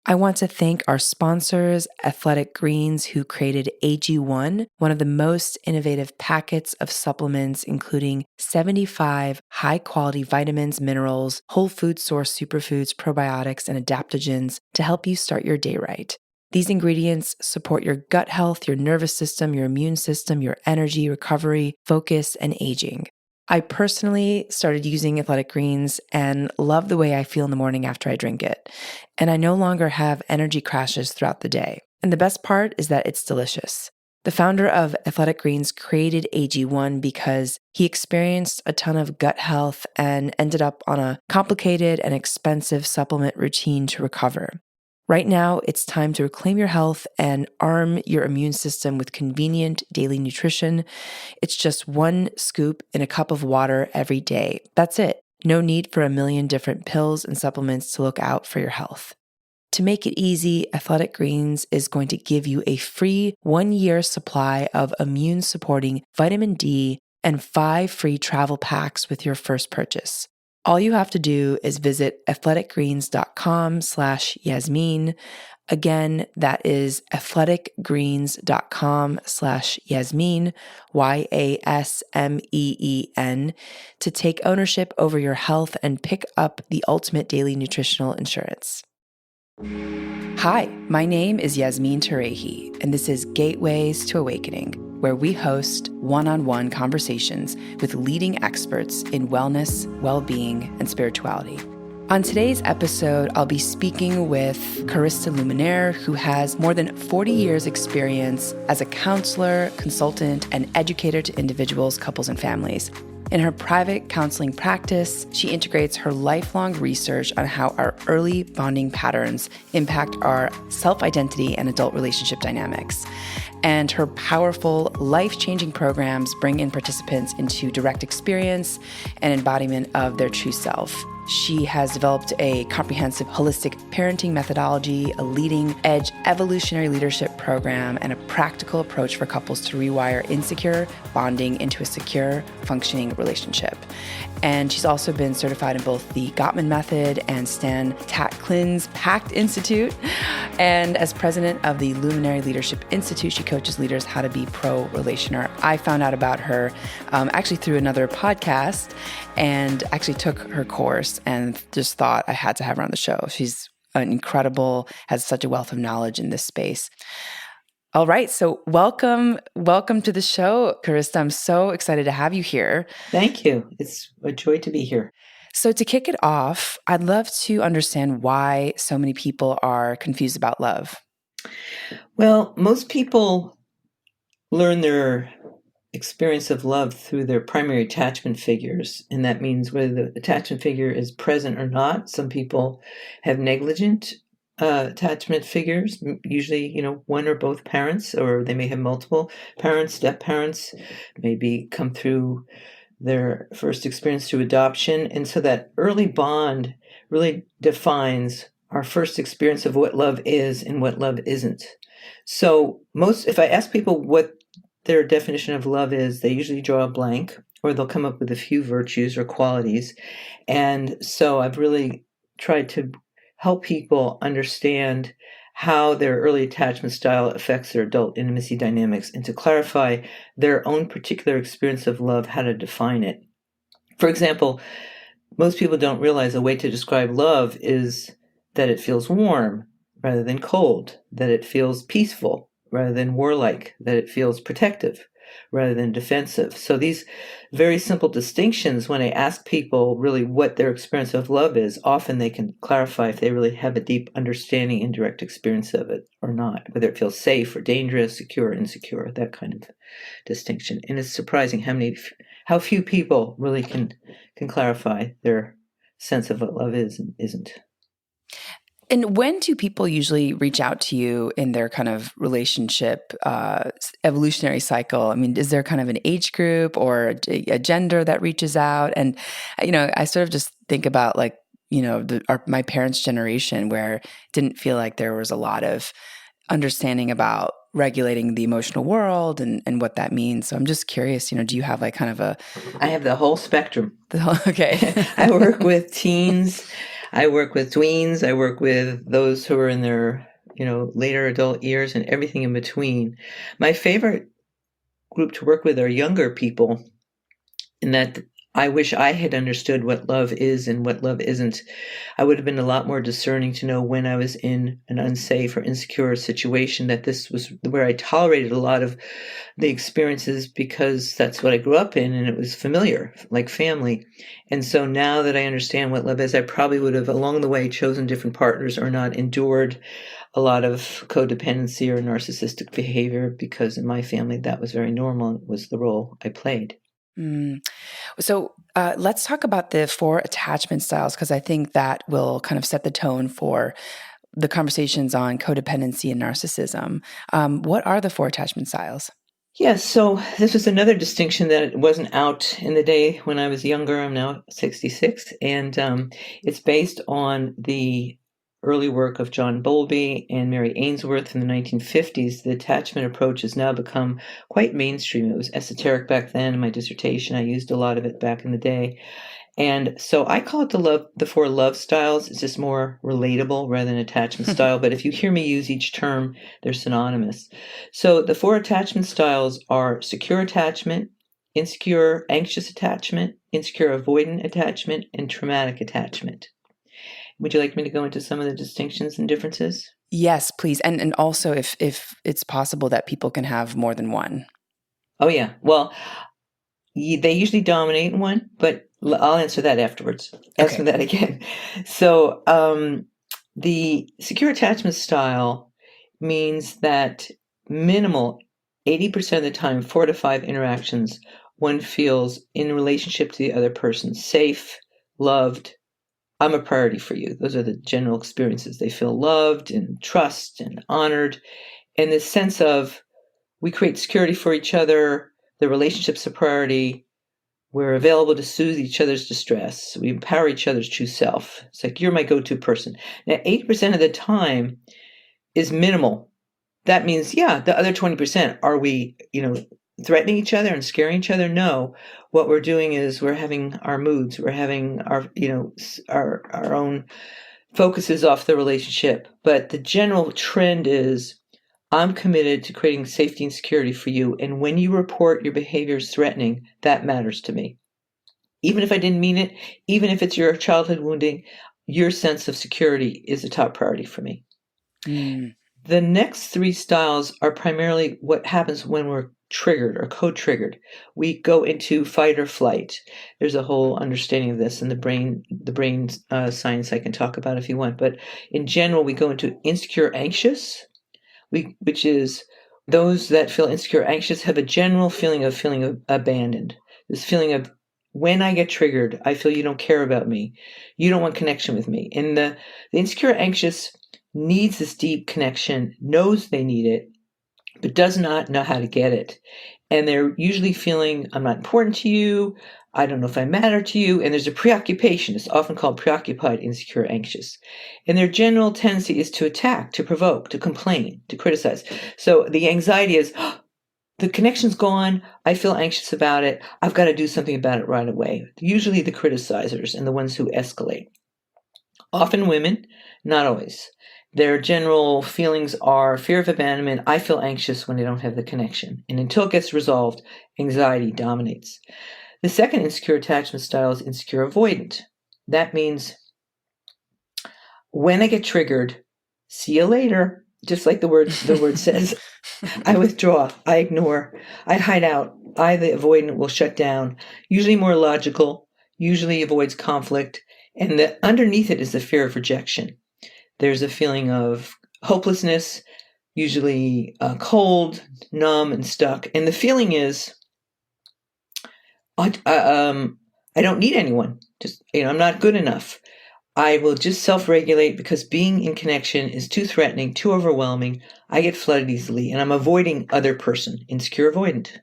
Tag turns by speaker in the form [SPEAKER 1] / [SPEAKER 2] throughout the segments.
[SPEAKER 1] I want to thank our sponsors, Athletic Greens, who created AG1, one of the most innovative packets of supplements, including 75 high-quality vitamins, minerals, whole food source superfoods, probiotics, and adaptogens to help you start your day right. These ingredients support your gut health, your nervous system, your immune system, your energy, recovery, focus, and aging. I personally started using Athletic Greens and love the way I feel in the morning after I drink it. And I no longer have energy crashes throughout the day. And the best part is that it's delicious. The founder of Athletic Greens created AG1 because he experienced a ton of gut health and ended up on a complicated and expensive supplement routine to recover. Right now, it's time to reclaim your health and arm your immune system with convenient daily nutrition. It's just one scoop in a cup of water every day. That's it. No need for a million different pills and supplements to look out for your health. To make it easy, Athletic Greens is going to give you a free 1-year supply of immune-supporting vitamin D and 5 free travel packs with your first purchase. All you have to do is visit athleticgreens.com/Yasmin. Again, that is athleticgreens.com/Yasmin, YASMEEN, to take ownership over your health and pick up the ultimate daily nutritional insurance. Hi, my name is Yasmin Tarehi, and this is Gateways to Awakening, where we host one-on-one conversations with leading experts in wellness, well-being, and spirituality. On today's episode, I'll be speaking with Carista Luminare, who has more than 40 years experience as a counselor, consultant, and educator to individuals, couples, and families. In her private counseling practice, she integrates her lifelong research on how our early bonding patterns impact our self-identity and adult relationship dynamics. And her powerful, life-changing programs bring in participants into direct experience and embodiment of their true self. She has developed a comprehensive holistic parenting methodology, a leading-edge evolutionary leadership program, and a practical approach for couples to rewire insecure bonding into a secure, functioning relationship. And she's also been certified in both the Gottman Method and Stan Tatlin's PACT Institute. And as president of the Luminary Leadership Institute, she coaches leaders how to be pro-relationer. I found out about her actually through another podcast, and actually took her course and just thought I had to have her on the show. She's incredible, has such a wealth of knowledge in this space. All right, so welcome to the show, Carista. I'm so excited to have you here.
[SPEAKER 2] Thank you. It's a joy to be here.
[SPEAKER 1] So to kick it off, I'd love to understand why so many people are confused about love.
[SPEAKER 2] Well, most people learn their experience of love through their primary attachment figures, and that means whether the attachment figure is present or not. Some people have negligent attachment figures, usually, one or both parents, or they may have multiple parents, step-parents, maybe come through their first experience through adoption. And so that early bond really defines our first experience of what love is and what love isn't. So if I ask people what their definition of love is, they usually draw a blank, or they'll come up with a few virtues or qualities. And so I've really tried to help people understand how their early attachment style affects their adult intimacy dynamics, and to clarify their own particular experience of love, how to define it. For example, most people don't realize a way to describe love is that it feels warm rather than cold, that it feels peaceful rather than warlike, that it feels protective rather than defensive. So these very simple distinctions, when I ask people really what their experience of love is, often they can clarify if they really have a deep understanding and direct experience of it or not, whether it feels safe or dangerous, secure or insecure, that kind of distinction. And it's surprising how few people really can clarify their sense of what love is and isn't.
[SPEAKER 1] And when do people usually reach out to you in their kind of relationship evolutionary cycle? I mean, is there kind of an age group or a gender that reaches out? And, I sort of just think about my parents' generation, where it didn't feel like there was a lot of understanding about regulating the emotional world and what that means. So I'm just curious, do you have I have
[SPEAKER 2] the whole spectrum.
[SPEAKER 1] Okay.
[SPEAKER 2] I work with teens. I work with tweens. I work with those who are in their, later adult years and everything in between. My favorite group to work with are younger people, in that I wish I had understood what love is and what love isn't. I would have been a lot more discerning to know when I was in an unsafe or insecure situation, that this was where I tolerated a lot of the experiences because that's what I grew up in and it was familiar, like family. And so now that I understand what love is, I probably would have along the way chosen different partners or not endured a lot of codependency or narcissistic behavior, because in my family that was very normal and was the role I played.
[SPEAKER 1] So let's talk about the 4 attachment styles, because I think that will kind of set the tone for the conversations on codependency and narcissism. What are the 4 attachment styles?
[SPEAKER 2] Yes, so this was another distinction that wasn't out in the day when I was younger. I'm now 66, and it's based on the early work of John Bowlby and Mary Ainsworth in the 1950s. The attachment approach has now become quite mainstream. It was esoteric back then. In my dissertation, I used a lot of it back in the day. And so I call it the 4 love styles. It's just more relatable rather than attachment style. But if you hear me use each term, they're synonymous. So the 4 attachment styles are secure attachment, insecure anxious attachment, insecure avoidant attachment, and traumatic attachment. Would you like me to go into some of the distinctions and differences?
[SPEAKER 1] Yes, please. And also if it's possible that people can have more than one.
[SPEAKER 2] Oh, yeah. Well, they usually dominate one, but I'll answer that afterwards. Ask me that again. So the secure attachment style means that minimal, 80% of the time, 4 to 5 interactions, one feels in relationship to the other person safe, loved. I'm a priority for you. Those are the general experiences. They feel loved and trust and honored. And this sense of we create security for each other. The relationship's a priority. We're available to soothe each other's distress. We empower each other's true self. It's like, you're my go-to person. Now, 80% of the time is minimal. That means, yeah, the other 20%, are we, threatening each other and scaring each other? No. What we're doing is we're having our moods. We're having our, our own focuses off the relationship. But the general trend is, I'm committed to creating safety and security for you. And when you report your behavior is threatening, that matters to me. Even if I didn't mean it, even if it's your childhood wounding, your sense of security is a top priority for me. The next 3 styles are primarily what happens when we're triggered or co-triggered. We go into fight or flight. There's a whole understanding of this in the brain science I can talk about if you want. But in general, we go into insecure anxious, which is those that feel insecure anxious have a general feeling of abandoned. This feeling of, when I get triggered, I feel you don't care about me. You don't want connection with me. And the insecure anxious needs this deep connection, knows they need it, but does not know how to get it. And they're usually feeling, I'm not important to you. I don't know if I matter to you. And there's a preoccupation. It's often called preoccupied, insecure, anxious. And their general tendency is to attack, to provoke, to complain, to criticize. So the anxiety is, the connection's gone. I feel anxious about it. I've got to do something about it right away. Usually the criticizers and the ones who escalate. Often women, not always. Their general feelings are fear of abandonment. I feel anxious when I don't have the connection. And until it gets resolved, anxiety dominates. The second insecure attachment style is insecure avoidant. That means when I get triggered, see you later, just like the word says. I withdraw, I ignore, I hide out. I, the avoidant, will shut down, usually more logical, usually avoids conflict. And underneath it is the fear of rejection. There's a feeling of hopelessness, usually cold, numb, and stuck. And the feeling is, I don't need anyone. Just, I'm not good enough. I will just self-regulate because being in connection is too threatening, too overwhelming. I get flooded easily, and I'm avoiding other person, insecure avoidant.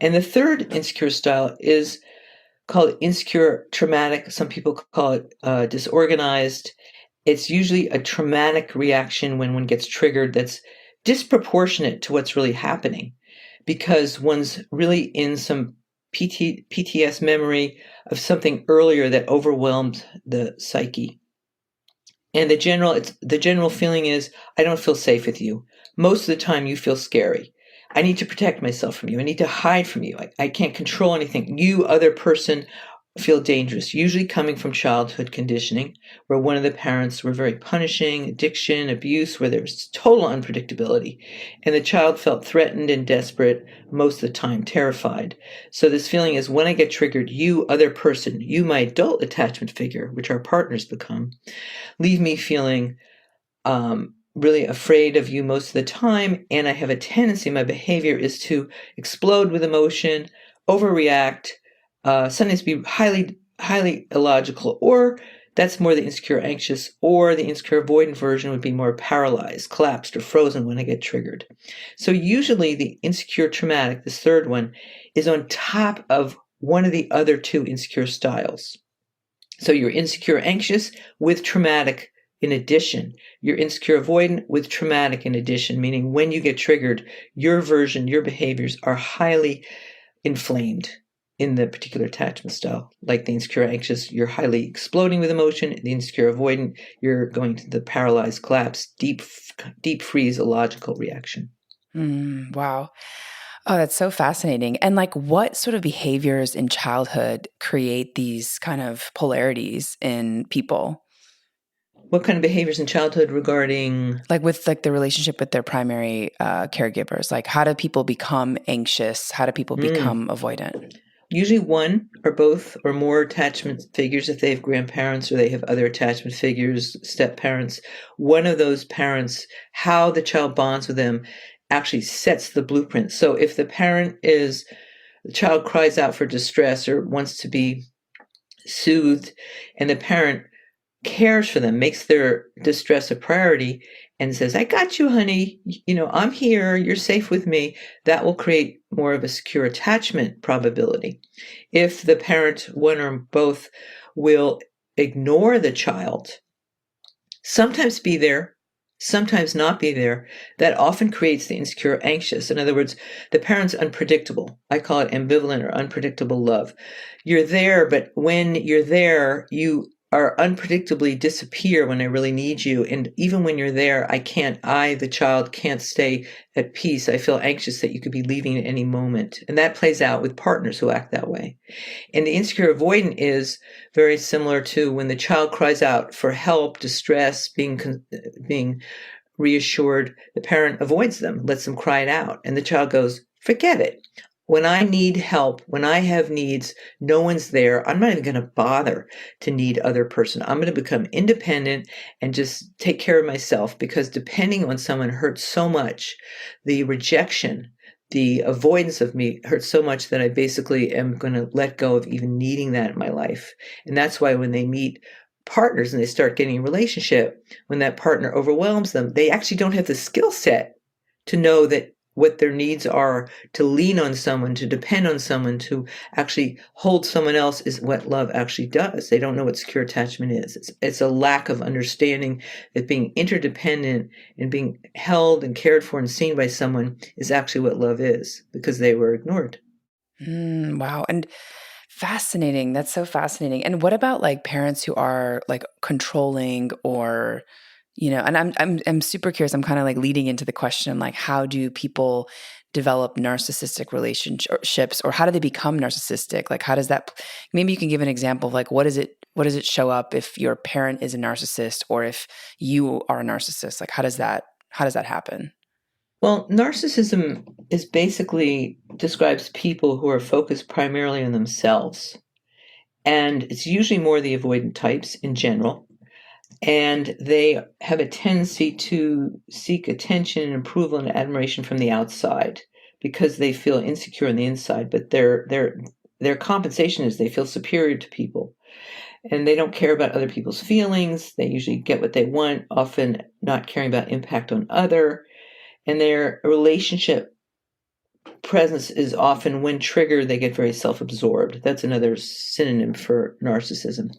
[SPEAKER 2] And the third insecure style is called insecure traumatic. Some people call it disorganized. It's usually a traumatic reaction when one gets triggered that's disproportionate to what's really happening, because one's really in some PTS memory of something earlier that overwhelmed the psyche. And the general feeling is, I don't feel safe with you. Most of the time you feel scary. I need to protect myself from you. I need to hide from you. I can't control anything. You, other person, feel dangerous, usually coming from childhood conditioning, where one of the parents were very punishing, addiction, abuse, where there was total unpredictability. And the child felt threatened and desperate, most of the time terrified. So this feeling is, when I get triggered, you, other person, you, my adult attachment figure, which our partners become, leave me feeling really afraid of you most of the time. And I have a tendency, my behavior is to explode with emotion, overreact, sometimes be highly illogical, or that's more the insecure anxious, or the insecure avoidant version would be more paralyzed, collapsed, or frozen when I get triggered. So usually the insecure traumatic, this third one, is on top of one of the other two insecure styles. So you're insecure anxious with traumatic in addition. You're insecure avoidant with traumatic in addition, meaning when you get triggered, your version, your behaviors are highly inflamed in the particular attachment style. Like the insecure anxious, you're highly exploding with emotion. The insecure avoidant, you're going to the paralyzed, collapse, deep freeze, illogical reaction.
[SPEAKER 1] Wow. Oh, that's so fascinating. And like, what sort of behaviors in childhood create these kind of polarities in people?
[SPEAKER 2] What kind of behaviors in childhood regarding?
[SPEAKER 1] Like with like the relationship with their primary caregivers, like how do people become anxious? How do people become avoidant?
[SPEAKER 2] Usually one or both or more attachment figures, if they have grandparents or they have other attachment figures, step parents. One of those parents, how the child bonds with them actually sets the blueprint. So if the child cries out for distress or wants to be soothed, and the parent cares for them, makes their distress a priority, and says, I got you, honey. I'm here. You're safe with me. That will create more of a secure attachment probability. If the parent, one or both, will ignore the child, sometimes be there, sometimes not be there, that often creates the insecure anxious. In other words, the parent's unpredictable. I call it ambivalent or unpredictable love. You're there, but when you're there, you are unpredictably disappear when I really need you. And even when you're there, the child can't stay at peace. I feel anxious that you could be leaving at any moment. And that plays out with partners who act that way. And the insecure avoidant is very similar to when the child cries out for help, distress, being reassured, the parent avoids them, lets them cry it out. And the child goes, forget it. When I need help, when I have needs, no one's there. I'm not even going to bother to need other person. I'm going to become independent and just take care of myself, because depending on someone hurts so much. The rejection, the avoidance of me hurts so much that I basically am going to let go of even needing that in my life. And that's why when they meet partners and they start getting a relationship, when that partner overwhelms them, they actually don't have the skill set to know that what their needs are, to lean on someone, to depend on someone, to actually hold someone else is what love actually does. They don't know what secure attachment is. It's a lack of understanding that being interdependent and being held and cared for and seen by someone is actually what love is, because they were ignored.
[SPEAKER 1] Wow. And fascinating. That's so fascinating. And what about like parents who are like controlling or and I'm super curious. I'm kind of like leading into the question, like, how do people develop narcissistic relationships, or how do they become narcissistic? Like, how does that, maybe you can give an example of like, what does it show up if your parent is a narcissist or if you are a narcissist? Like, how does that happen?
[SPEAKER 2] Well, narcissism is basically describes people who are focused primarily on themselves. And it's usually more the avoidant types in general. And they have a tendency to seek attention and approval and admiration from the outside because they feel insecure on the inside. But their compensation is they feel superior to people. And they don't care about other people's feelings. They usually get what they want, often not caring about impact on other. And their relationship presence is often, when triggered, they get very self-absorbed. That's another synonym for narcissism.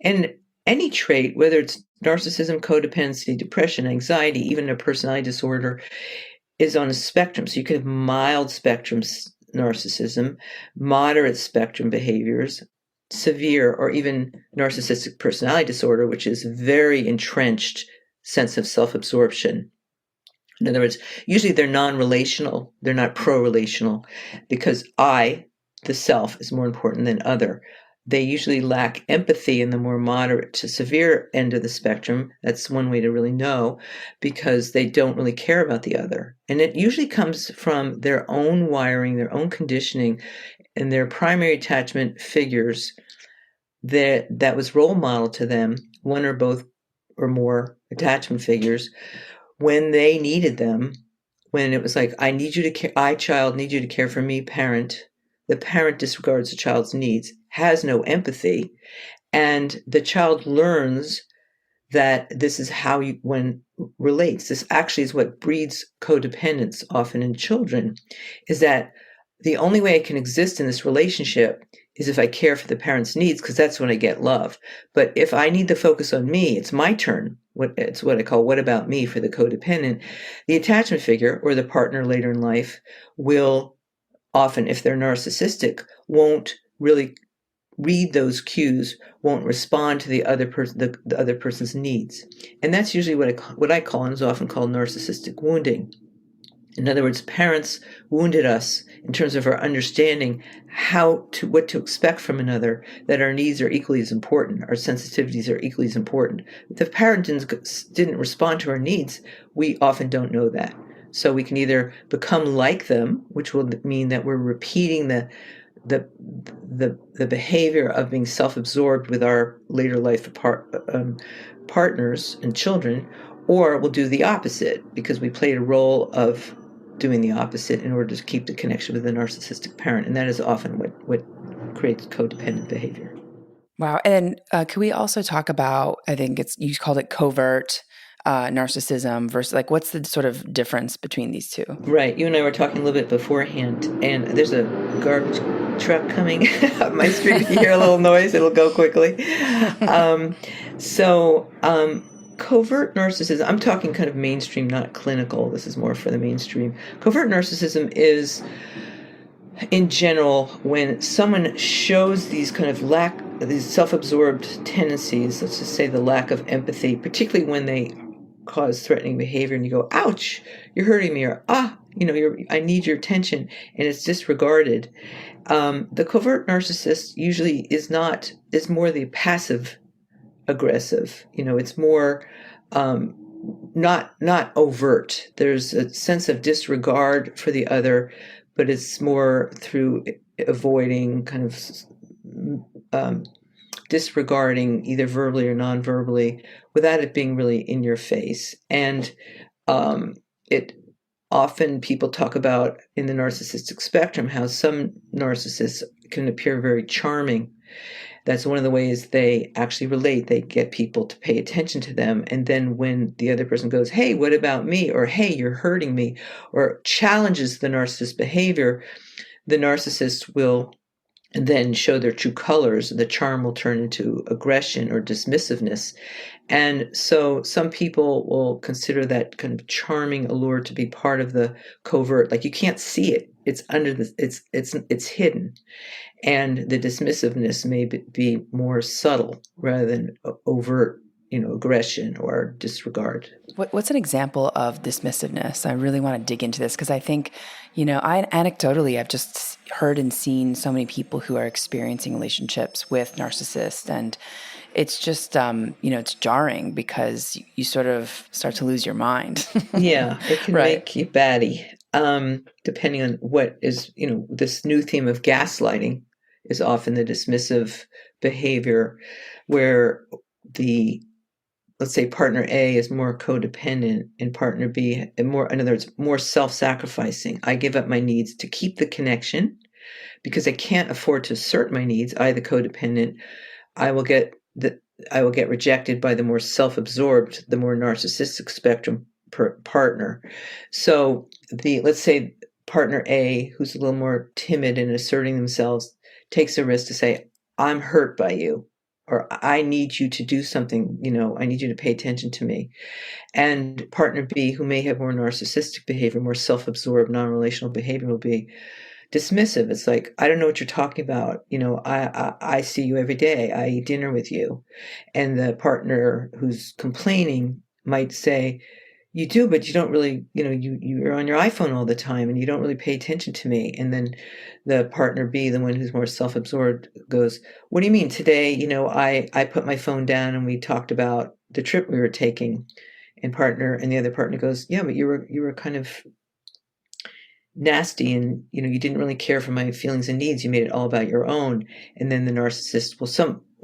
[SPEAKER 2] And any trait, whether it's narcissism, codependency, depression, anxiety, even a personality disorder, is on a spectrum. So you could have mild spectrum narcissism, moderate spectrum behaviors, severe or even narcissistic personality disorder, which is very entrenched sense of self-absorption. In other words, usually they're non-relational, they're not pro-relational, because I, the self, is more important than other. They usually lack empathy in the more moderate to severe end of the spectrum. That's one way to really know, because they don't really care about the other. And it usually comes from their own wiring, their own conditioning, and their primary attachment figures that was role model to them, one or both or more attachment figures, when they needed them, when it was like, I need you to care, I, child, need you to care for me, parent. The parent disregards the child's needs, has no empathy, and the child learns that this is how one relates. This actually is what breeds codependence often in children, is that the only way I can exist in this relationship is if I care for the parent's needs, because that's when I get love. But if I need the focus on me, it's my turn. It's what I call what about me for the codependent. The attachment figure or the partner later in life will often, if they're narcissistic, won't really read those cues, won't respond to the other person, the other person's needs. And that's usually what I call, and is often called, narcissistic wounding. In other words, parents wounded us in terms of our understanding what to expect from another, that our needs are equally as important, our sensitivities are equally as important. If the parent didn't respond to our needs, we often don't know that. So we can either become like them, which will mean that we're repeating the behavior of being self-absorbed with our later life partners and children, or we'll do the opposite because we played a role of doing the opposite in order to keep the connection with the narcissistic parent. And that is often what creates codependent behavior.
[SPEAKER 1] Wow. And could we also talk about, I think you called it covert narcissism versus, like, what's the sort of difference between these two? Right.
[SPEAKER 2] You and I were talking a little bit beforehand, and there's a garbage truck coming up my street. If you hear a little noise, it'll go quickly. Covert narcissism, I'm talking kind of mainstream, not clinical. This is more for the mainstream. Covert narcissism is, in general, when someone shows these kind of these self-absorbed tendencies, let's just say the lack of empathy, particularly when they cause threatening behavior and you go, ouch, you're hurting me, or I need your attention, and it's disregarded. The covert narcissist usually is more the passive aggressive. It's more not overt. There's a sense of disregard for the other, but it's more through avoiding, kind of disregarding, either verbally or non-verbally, without it being really in your face. And it often, people talk about in the narcissistic spectrum how some narcissists can appear very charming. That's one of the ways they actually relate. They get people to pay attention to them. And then when the other person goes, hey, what about me? Or, hey, you're hurting me, or challenges the narcissist's behavior, the narcissist will then show their true colors. The charm will turn into aggression or dismissiveness. And so some people will consider that kind of charming allure to be part of the covert. Like, you can't see it. It's under it's hidden. And the dismissiveness may be more subtle rather than overt, aggression or disregard.
[SPEAKER 1] What's an example of dismissiveness? I really want to dig into this because I think, anecdotally, I've just heard and seen so many people who are experiencing relationships with narcissists, and it's just, it's jarring because you sort of start to lose your mind.
[SPEAKER 2] Yeah, it can make you batty, depending on what is, this new theme of gaslighting is often the dismissive behavior where let's say partner A is more codependent and partner B, in other words, more self-sacrificing. I give up my needs to keep the connection because I can't afford to assert my needs. I, the codependent, I will get rejected by the more self-absorbed, the more narcissistic spectrum partner. So let's say partner A, who's a little more timid in asserting themselves, takes a risk to say, I'm hurt by you, or I need you to do something, I need you to pay attention to me. And partner B, who may have more narcissistic behavior, more self-absorbed, non-relational behavior, will be, dismissive. It's like, I don't know what you're talking about. I see you every day. I eat dinner with you. And the partner who's complaining might say, you do, but you don't really, you're on your iPhone all the time and you don't really pay attention to me. And then the partner B, the one who's more self-absorbed, goes, what do you mean today? I put my phone down and we talked about the trip we were taking. And the other partner goes, yeah, but you were kind of nasty, and you didn't really care for my feelings and needs. You made it all about your own. And then the narcissist will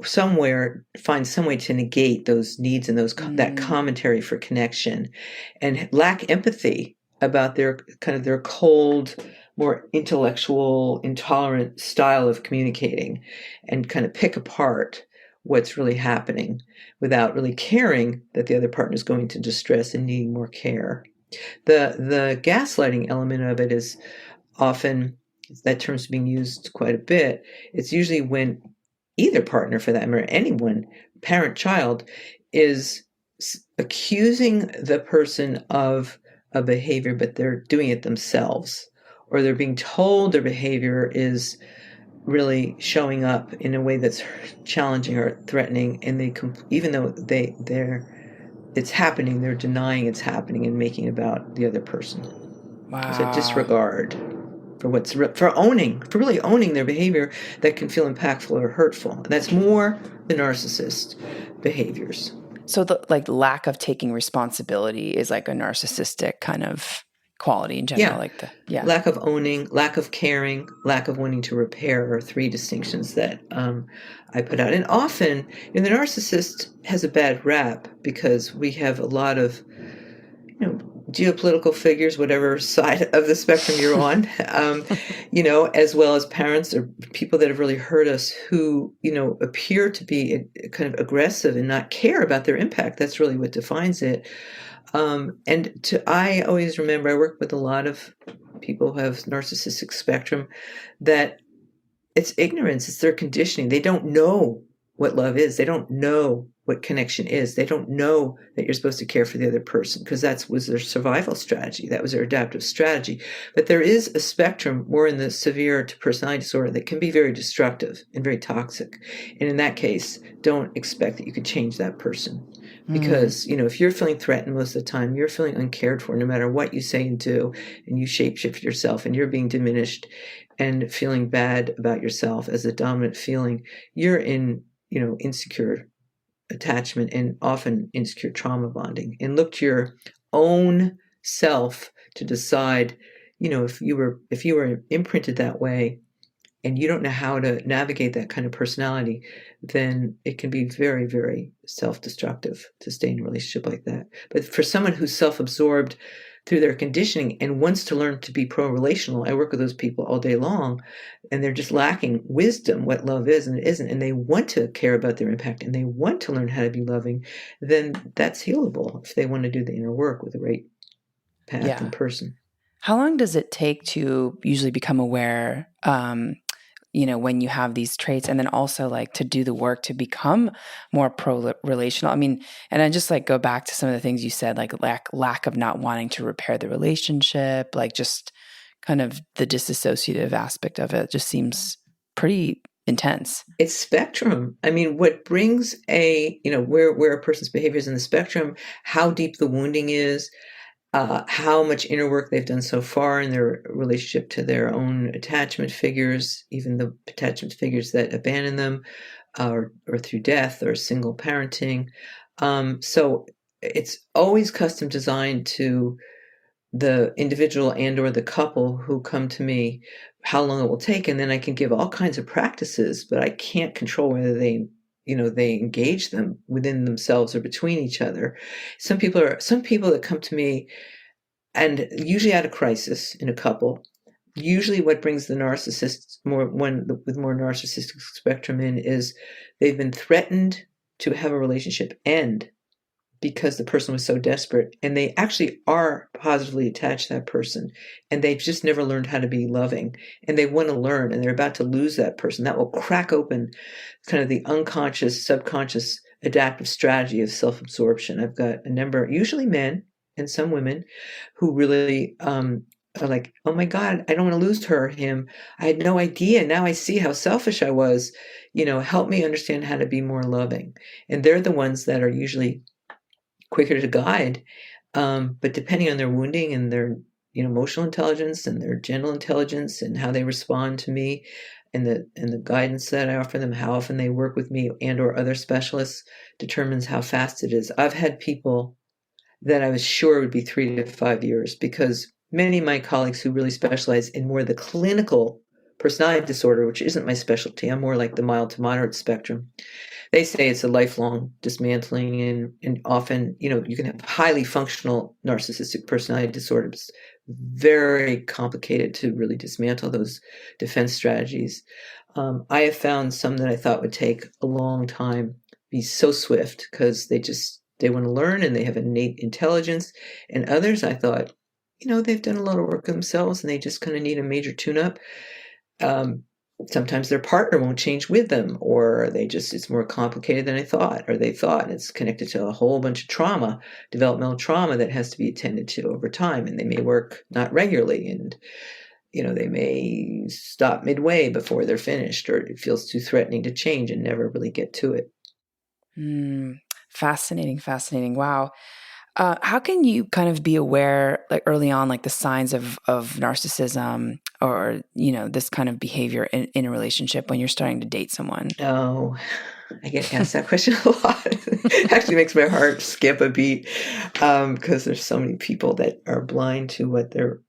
[SPEAKER 2] somewhere find some way to negate those needs and that commentary for connection, and lack empathy about their cold, more intellectual, intolerant style of communicating, and kind of pick apart what's really happening without really caring that the other partner is going to distress and needing more care. The gaslighting element of it is often, that term's being used quite a bit. It's usually when either partner, for that matter, anyone, parent, child, is accusing the person of a behavior, but they're doing it themselves, or they're being told their behavior is really showing up in a way that's challenging or threatening, and even though it's happening, they're denying it's happening and making it about the other person.
[SPEAKER 1] Wow.
[SPEAKER 2] It's a disregard for really owning their behavior that can feel impactful or hurtful. And that's more the narcissist behaviors.
[SPEAKER 1] So the lack of taking responsibility is like a narcissistic kind of quality in general.
[SPEAKER 2] Lack of owning, lack of caring, lack of wanting to repair are three distinctions that I put out. And often, the narcissist has a bad rap because we have a lot of, geopolitical figures, whatever side of the spectrum you're on, as well as parents or people that have really hurt us who, appear to be kind of aggressive and not care about their impact. That's really what defines it. I always remember, I work with a lot of people who have narcissistic spectrum, that it's ignorance, it's their conditioning. They don't know what love is. They don't know what connection is. They don't know that you're supposed to care for the other person, because that was their survival strategy. That was their adaptive strategy. But there is a spectrum more in the severe to personality disorder that can be very destructive and very toxic. And in that case, don't expect that you can change that person. Because, if you're feeling threatened most of the time, you're feeling uncared for no matter what you say and do, and you shapeshift yourself and you're being diminished and feeling bad about yourself as a dominant feeling, you're in, insecure attachment and often insecure trauma bonding. And look to your own self to decide, if you were imprinted that way and you don't know how to navigate that kind of personality, then it can be very, very self-destructive to stay in a relationship like that. But for someone who's self-absorbed through their conditioning and wants to learn to be pro-relational, I work with those people all day long, and they're just lacking wisdom, what love is and it isn't, and they want to care about their impact and they want to learn how to be loving, then that's healable if they want to do the inner work with the right path and person.
[SPEAKER 1] How long does it take to usually become aware, when you have these traits, and then also to do the work to become more pro-relational? I mean, and I just go back to some of the things you said, lack of not wanting to repair the relationship, just kind of the disassociative aspect of it just seems pretty intense.
[SPEAKER 2] It's spectrum. I mean, what brings where a person's behavior is in the spectrum, how deep the wounding is, how much inner work they've done so far in their relationship to their own attachment figures, even the attachment figures that abandon them, or through death or single parenting. So it's always custom designed to the individual and or the couple who come to me, how long it will take. And then I can give all kinds of practices, but I can't control whether they engage them within themselves or between each other. Some people that come to me, and usually at a crisis in a couple, usually what brings the narcissist with more narcissistic spectrum in is they've been threatened to have a relationship end because the person was so desperate, and they actually are positively attached to that person, and they've just never learned how to be loving, and they want to learn, and they're about to lose that person. That will crack open kind of the unconscious, subconscious adaptive strategy of self-absorption. I've got a number, usually men and some women, who really are like, oh my God, I don't want to lose her, him. I had no idea. Now I see how selfish I was. Help me understand how to be more loving. And they're the ones that are usually quicker to guide. But depending on their wounding and their emotional intelligence and their general intelligence and how they respond to me and the guidance that I offer them, how often they work with me and or other specialists determines how fast it is. I've had people that I was sure would be 3 to 5 years because many of my colleagues who really specialize in more the clinical personality disorder, which isn't my specialty, I'm more like the mild to moderate spectrum. They say it's a lifelong dismantling, and often, you can have highly functional narcissistic personality disorders, very complicated to really dismantle those defense strategies. I have found some that I thought would take a long time be so swift because they want to learn and they have innate intelligence. And others I thought, they've done a lot of work themselves and they just kind of need a major tune-up. Sometimes their partner won't change with them, or it's more complicated than I thought, or they thought it's connected to a whole bunch of trauma, developmental trauma that has to be attended to over time. And they may work not regularly, and, they may stop midway before they're finished, or it feels too threatening to change and never really get to it.
[SPEAKER 1] Fascinating. Wow. How can you kind of be aware, like early on, like the signs of narcissism or, this kind of behavior in a relationship when you're starting to date someone?
[SPEAKER 2] Oh, I get asked that question a lot. It actually makes my heart skip a beat because there's so many people that are blind to what they're,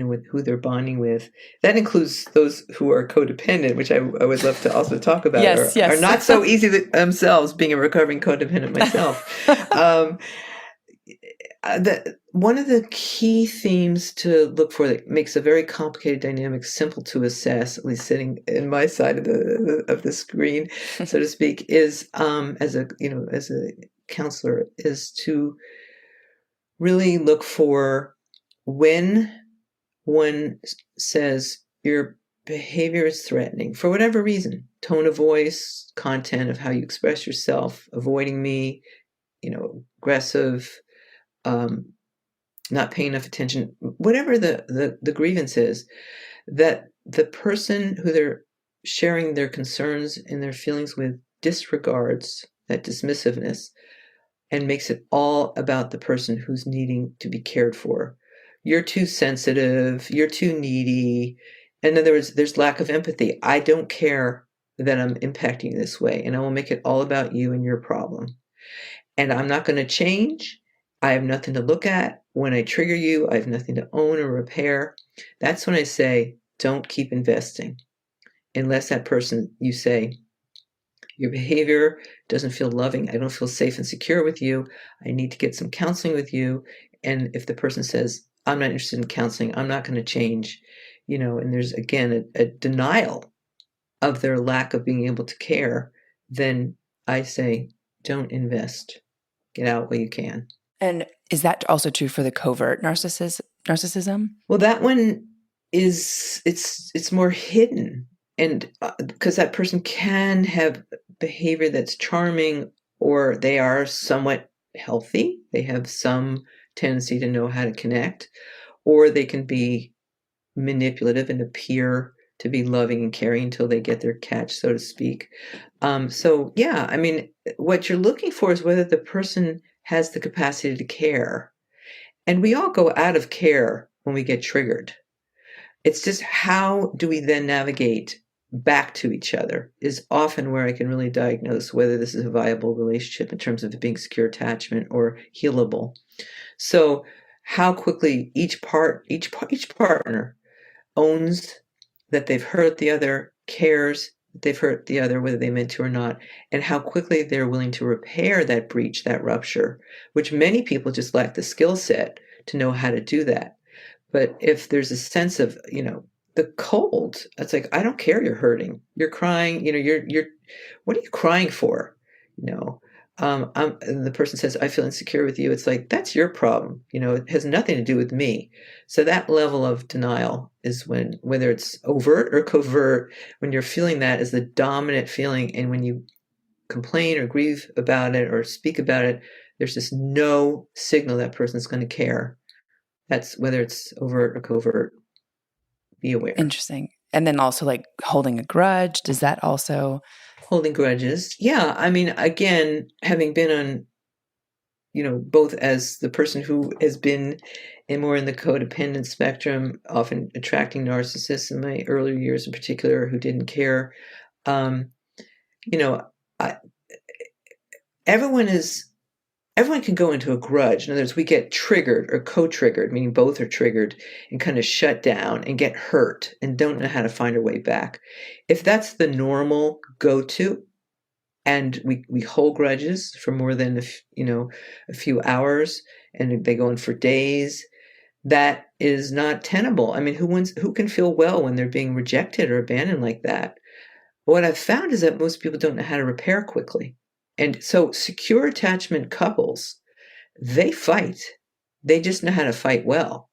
[SPEAKER 2] with who they're bonding with. That includes those who are codependent, which I would love to also talk about,
[SPEAKER 1] yes.
[SPEAKER 2] are not so easy themselves, being a recovering codependent myself. One of the key themes to look for that makes a very complicated dynamic simple to assess, at least sitting in my side of the screen, so to speak, is as a counselor, is to really look for when one says your behavior is threatening for whatever reason, tone of voice, content of how you express yourself, avoiding me, aggressive, not paying enough attention, whatever the grievance is, that the person who they're sharing their concerns and their feelings with disregards that dismissiveness and makes it all about the person who's needing to be cared for. You're too sensitive, you're too needy. In other words, there's lack of empathy. I don't care that I'm impacting you this way, and I will make it all about you and your problem. And I'm not going to change. I have nothing to look at. When I trigger you, I have nothing to own or repair. That's when I say, don't keep investing. Unless that person, you say, your behavior doesn't feel loving. I don't feel safe and secure with you. I need to get some counseling with you. And if the person says, I'm not interested in counseling, I'm not going to change, and there's, again, a denial of their lack of being able to care, then I say, don't invest. Get out while you can.
[SPEAKER 1] And is that also true for the covert narcissism?
[SPEAKER 2] Well, that one it's more hidden. And because that person can have behavior that's charming, or they are somewhat healthy, they have some tendency to know how to connect, or they can be manipulative and appear to be loving and caring until they get their catch, so to speak. So yeah, I mean, what you're looking for is whether the person has the capacity to care. And we all go out of care when we get triggered. It's just how do we then navigate back to each other is often where I can really diagnose whether this is a viable relationship in terms of it being secure attachment or healable. So how quickly each partner owns that they've hurt the other, cares that they've hurt the other, whether they meant to or not, and how quickly they're willing to repair that breach, that rupture, which many people just lack the skill set to know how to do that. But if there's a sense of, the cold, it's like, I don't care you're hurting. You're crying, you're what are you crying for? And the person says, I feel insecure with you. It's like, that's your problem. It has nothing to do with me. So that level of denial is when, whether it's overt or covert, when you're feeling that as the dominant feeling, and when you complain or grieve about it or speak about it, there's just no signal that person's going to care. That's whether it's overt or covert, be aware.
[SPEAKER 1] Interesting. And then also like holding a grudge, does that also?
[SPEAKER 2] Holding grudges. Yeah. I mean, again, having been on, both as the person who has been more in the codependent spectrum, often attracting narcissists in my earlier years in particular, who didn't care. Um, you know, I, everyone can go into a grudge. In other words, we get triggered or co-triggered, meaning both are triggered and kind of shut down and get hurt and don't know how to find our way back. If that's the normal go-to, and we hold grudges for more than a few hours, and they go on for days, that is not tenable. I mean, who can feel well when they're being rejected or abandoned like that? What I've found is that most people don't know how to repair quickly. And so secure attachment couples, they fight. They just know how to fight well.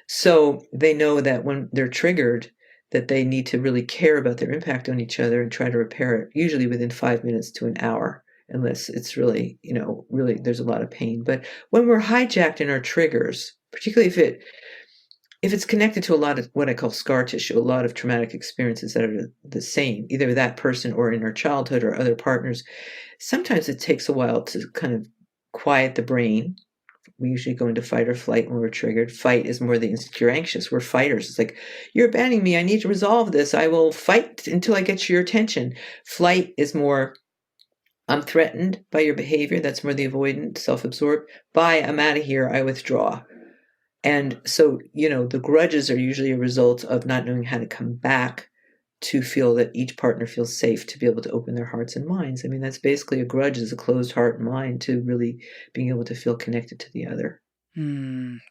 [SPEAKER 2] So they know that when they're triggered, that they need to really care about their impact on each other and try to repair it, usually within 5 minutes to an hour, unless it's really, really there's a lot of pain. But when we're hijacked in our triggers, particularly if it's connected to a lot of what I call scar tissue, a lot of traumatic experiences that are the same, either that person or in our childhood or other partners, sometimes it takes a while to kind of quiet the brain. We usually go into fight or flight when we're triggered. Fight is more the insecure, anxious. We're fighters. It's like, you're abandoning me. I need to resolve this. I will fight until I get your attention. Flight is more, I'm threatened by your behavior. That's more the avoidant, self-absorbed. Bye, I'm out of here. I withdraw. And so, the grudges are usually a result of not knowing how to come back to feel that each partner feels safe to be able to open their hearts and minds. I mean, that's basically a grudge, is a closed heart and mind to really being able to feel connected to the other.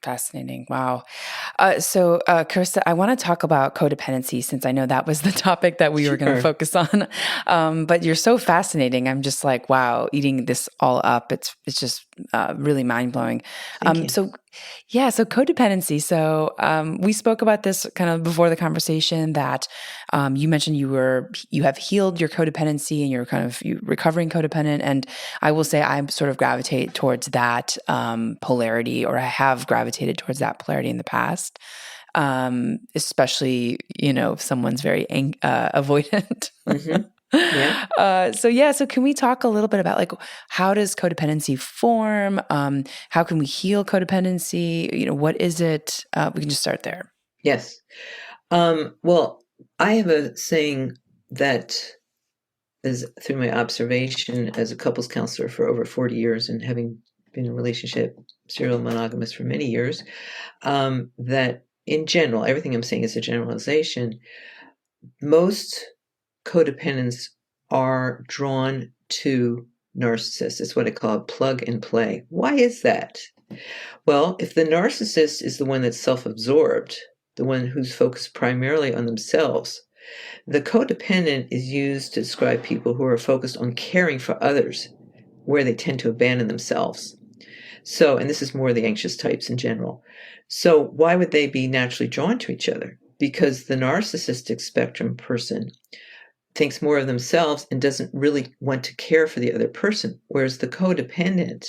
[SPEAKER 1] Fascinating. Wow. So, Carista, I want to talk about codependency since I know that was the topic that we were going to focus on. But you're so fascinating. I'm just like, wow, eating this all up. It's just really mind blowing. So codependency. So, we spoke about this kind of before the conversation that you mentioned you have healed your codependency and you're kind of recovering codependent. And I will say I sort of gravitate towards that polarity, or I have gravitated towards that polarity in the past, especially, if someone's very avoidant.
[SPEAKER 2] Mm-hmm. Yeah.
[SPEAKER 1] So can we talk a little bit about like, how does codependency form? How can we heal codependency? What is it? We can just start there.
[SPEAKER 2] Yes. Well, I have a saying that is through my observation as a couples counselor for over 40 years and having been in a relationship, serial monogamous for many years, that in general, everything I'm saying is a generalization. Most codependents are drawn to narcissists. It's what I call plug and play. Why is that? Well, if the narcissist is the one that's self-absorbed, the one who's focused primarily on themselves, the codependent is used to describe people who are focused on caring for others, where they tend to abandon themselves. So, and this is more the anxious types in general. So why would they be naturally drawn to each other? Because the narcissistic spectrum person thinks more of themselves and doesn't really want to care for the other person, whereas the codependent,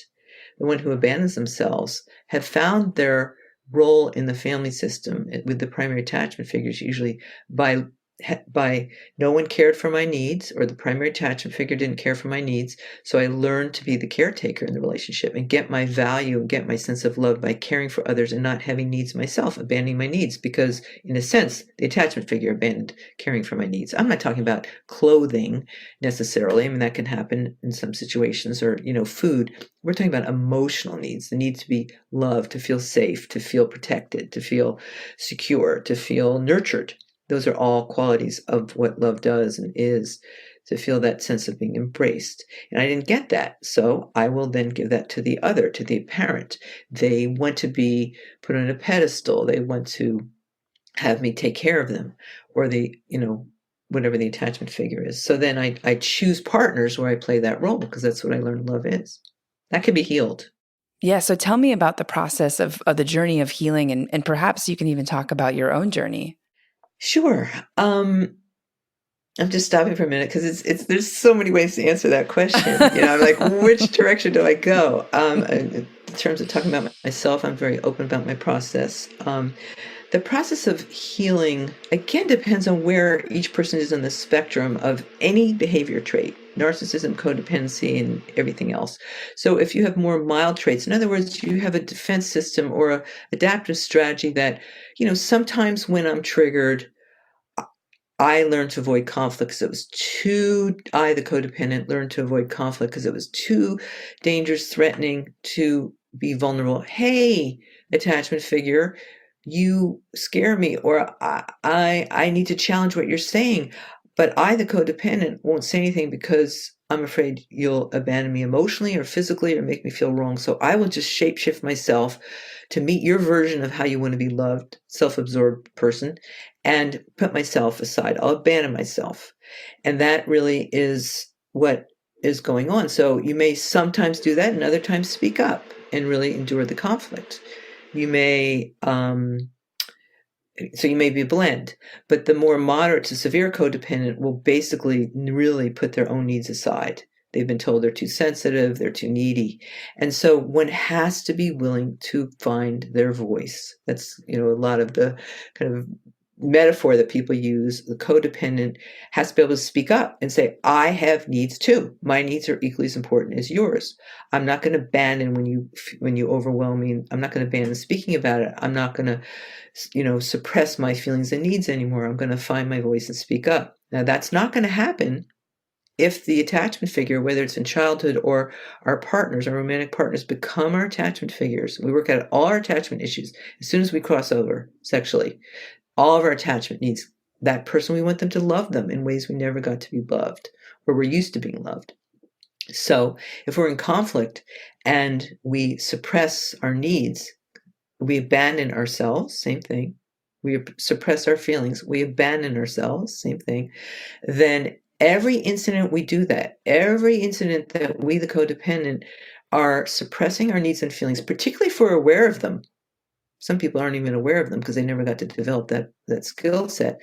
[SPEAKER 2] the one who abandons themselves, have found their role in the family system with the primary attachment figures usually by no one cared for my needs, or the primary attachment figure didn't care for my needs. So I learned to be the caretaker in the relationship and get my value and get my sense of love by caring for others and not having needs myself, abandoning my needs, because in a sense, the attachment figure abandoned caring for my needs. I'm not talking about clothing necessarily. I mean, that can happen in some situations, or, food. We're talking about emotional needs, the need to be loved, to feel safe, to feel protected, to feel secure, to feel nurtured. Those are all qualities of what love does and is, to feel that sense of being embraced. And I didn't get that. So I will then give that to the other, to the parent. They want to be put on a pedestal. They want to have me take care of them, or whatever the attachment figure is. So then I choose partners where I play that role, because that's what I learned love is. That can be healed.
[SPEAKER 1] Yeah. So tell me about the process of the journey of healing, and perhaps you can even talk about your own journey.
[SPEAKER 2] Sure. I'm just stopping for a minute because it's there's so many ways to answer that question. I'm like, which direction do I go? terms of talking about myself, I'm very open about my process. The process of healing, again, depends on where each person is on the spectrum of any behavior trait, narcissism, codependency, and everything else. So if you have more mild traits, in other words, you have a defense system or a adaptive strategy that, sometimes when I'm triggered, I learned to avoid conflict because I, the codependent, learned to avoid conflict because it was too dangerous, threatening to be vulnerable. Hey, attachment figure, you scare me, or I need to challenge what you're saying. But I, the codependent, won't say anything because I'm afraid you'll abandon me emotionally or physically or make me feel wrong. So I will just shapeshift myself to meet your version of how you want to be loved, self-absorbed person, and put myself aside. I'll abandon myself. And that really is what is going on. So you may sometimes do that and other times speak up and really endure the conflict. You may, so you may be a blend, but the more moderate to severe codependent will basically really put their own needs aside. They've been told they're too sensitive, they're too needy. And so one has to be willing to find their voice. That's, a lot of the kind of metaphor that people use. The codependent has to be able to speak up and say, I have needs too. My needs are equally as important as yours. I'm not going to abandon when you overwhelm me. I'm not going to abandon speaking about it. I'm not going to, suppress my feelings and needs anymore. I'm going to find my voice and speak up. Now, that's not going to happen if the attachment figure, whether it's in childhood or our partners, our romantic partners, become our attachment figures. We work out all our attachment issues as soon as we cross over sexually. All of our attachment needs, that person, we want them to love them in ways we never got to be loved or we're used to being loved. So if we're in conflict and we suppress our needs, we abandon ourselves, same thing. We suppress our feelings, we abandon ourselves, same thing. Then every incident we do that, every incident that we, the codependent, are suppressing our needs and feelings, particularly if we're aware of them. Some people aren't even aware of them because they never got to develop that skill set.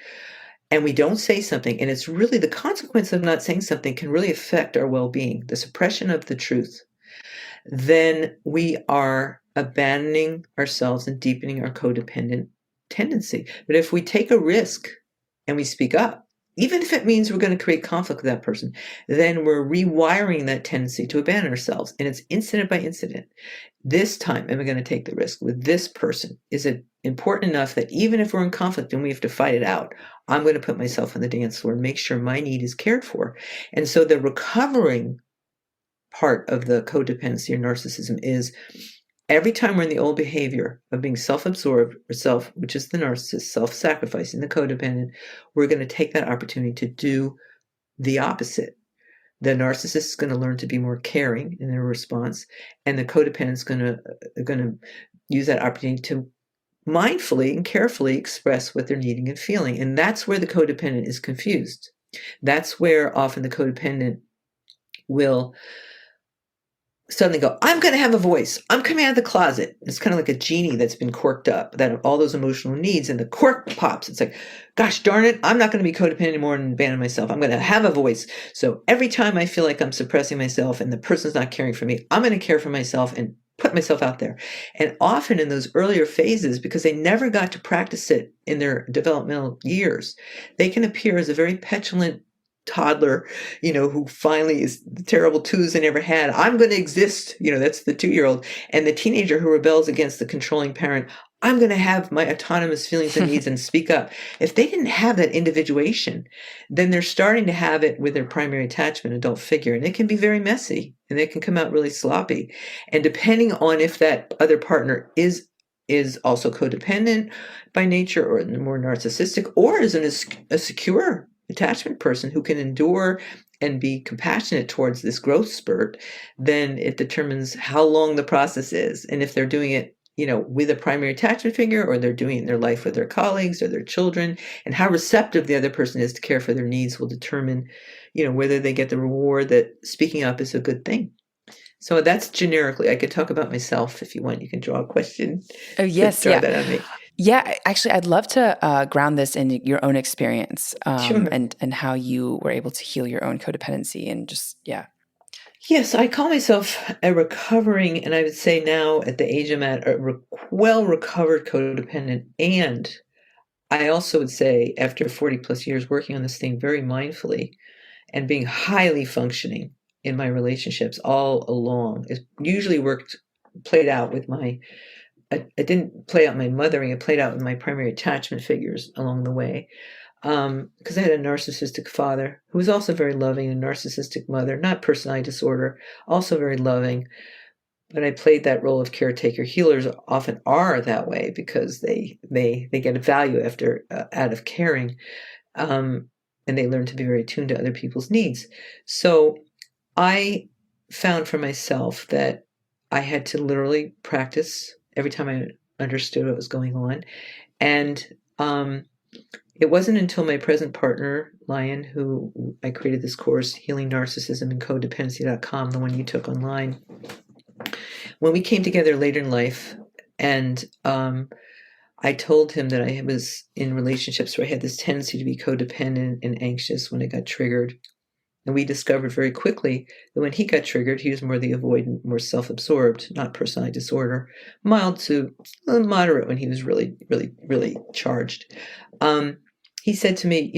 [SPEAKER 2] And we don't say something, and it's really the consequence of not saying something can really affect our well-being, the suppression of the truth. Then we are abandoning ourselves and deepening our codependent tendency. But if we take a risk and we speak up, even if it means we're going to create conflict with that person, then we're rewiring that tendency to abandon ourselves. And it's incident by incident. This time, am I going to take the risk with this person? Is it important enough that even if we're in conflict and we have to fight it out, I'm going to put myself on the dance floor and make sure my need is cared for? And so the recovering part of the codependency or narcissism is every time we're in the old behavior of being self-absorbed or which is the narcissist, self-sacrificing, the codependent, we're going to take that opportunity to do the opposite. The narcissist is going to learn to be more caring in their response, and the codependent is going to use that opportunity to mindfully and carefully express what they're needing and feeling. And that's where the codependent is confused. That's where often the codependent will suddenly go, I'm going to have a voice. I'm coming out of the closet. It's kind of like a genie that's been corked up, that all those emotional needs, and the cork pops. It's like, gosh darn it, I'm not going to be codependent anymore and abandon myself. I'm going to have a voice. So every time I feel like I'm suppressing myself and the person's not caring for me, I'm going to care for myself and put myself out there. And often in those earlier phases, because they never got to practice it in their developmental years, they can appear as a very petulant toddler, who finally is the terrible twos they never had. I'm going to exist. That's the 2-year-old. And the teenager who rebels against the controlling parent, I'm going to have my autonomous feelings and needs and speak up. If they didn't have that individuation, then they're starting to have it with their primary attachment adult figure. And it can be very messy and they can come out really sloppy. And depending on if that other partner is also codependent by nature or more narcissistic, or is a secure attachment person who can endure and be compassionate towards this growth spurt, then it determines how long the process is. And if they're doing it, with a primary attachment figure, or they're doing it in their life with their colleagues or their children, and how receptive the other person is to care for their needs will determine, whether they get the reward that speaking up is a good thing. So that's generically. I could talk about myself if you want. You can draw a question.
[SPEAKER 1] Oh, yes.
[SPEAKER 2] Draw that on me.
[SPEAKER 1] Yeah, actually, I'd love to ground this in your own experience
[SPEAKER 2] Sure.
[SPEAKER 1] and how you were able to heal your own codependency and just,
[SPEAKER 2] Yes, I call myself a recovering, and I would say now at the age I'm at, well-recovered codependent. And I also would say after 40 plus years working on this thing very mindfully and being highly functioning in my relationships all along, it usually played out with I didn't play out my mothering, it played out with my primary attachment figures along the way. Because I had a narcissistic father who was also very loving, a narcissistic mother, not personality disorder, also very loving. But I played that role of caretaker. Healers often are that way because they get a value out of caring, and they learn to be very attuned to other people's needs. So I found for myself that I had to literally practice every time I understood what was going on, and it wasn't until my present partner, Lion, who I created this course, Healing Narcissism and Codependency.com, the one you took online, when we came together later in life, and I told him that I was in relationships where I had this tendency to be codependent and anxious when it got triggered. And we discovered very quickly that when he got triggered, he was more the avoidant, more self-absorbed, not personality disorder, mild to moderate when he was really, really, really charged. He said to me,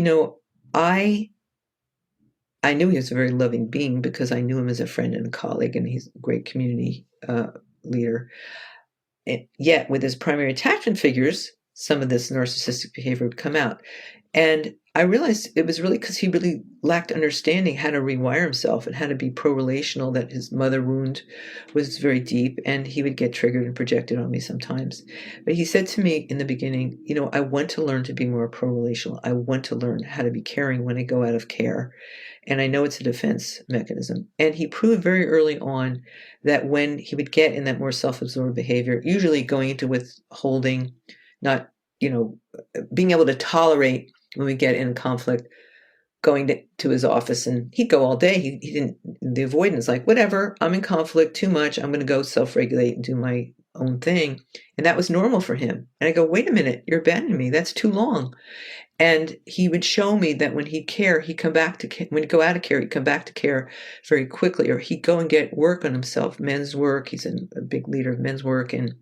[SPEAKER 2] I knew he was a very loving being because I knew him as a friend and a colleague, and he's a great community leader. And yet, with his primary attachment figures, some of this narcissistic behavior would come out. And I realized it was really because he really lacked understanding how to rewire himself and how to be pro-relational, that his mother wound was very deep, and he would get triggered and projected on me sometimes. But he said to me in the beginning, I want to learn to be more pro-relational. I want to learn how to be caring when I go out of care. And I know it's a defense mechanism. And he proved very early on that when he would get in that more self-absorbed behavior, usually going into withholding, not, being able to tolerate when we get in conflict, going to his office, and he'd go all day. He didn't, the avoidance, like, whatever, I'm in conflict too much, I'm going to go self-regulate and do my own thing. And that was normal for him. And I go, wait a minute, you're abandoning me. That's too long. And he would show me that when he'd care, he'd come back to care. When he'd go out of care, he'd come back to care very quickly, or he'd go and get work on himself, men's work. He's a big leader of men's work and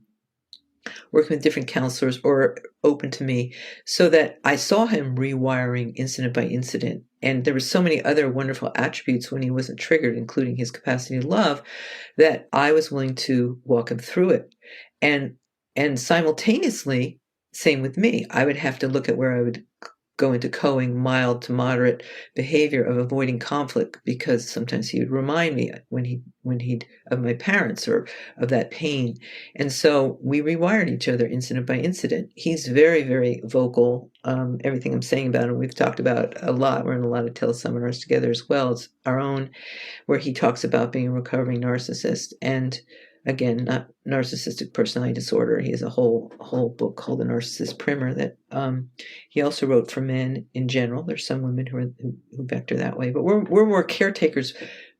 [SPEAKER 2] working with different counselors, or open to me, so that I saw him rewiring incident by incident. And there were so many other wonderful attributes when he wasn't triggered, including his capacity to love, that I was willing to walk him through it. And simultaneously, same with me, I would have to look at where I would go into coing, mild to moderate behavior of avoiding conflict, because sometimes he would remind me when he'd of my parents or of that pain. And so we rewired each other incident by incident. He's very, very vocal. Everything I'm saying about him, we've talked about a lot. We're in a lot of teleseminars together as well as our own, where he talks about being a recovering narcissist. And again, not narcissistic personality disorder. He has a whole book called The Narcissist Primer that he also wrote for men in general. There's some women who vector that way, but we're more caretakers.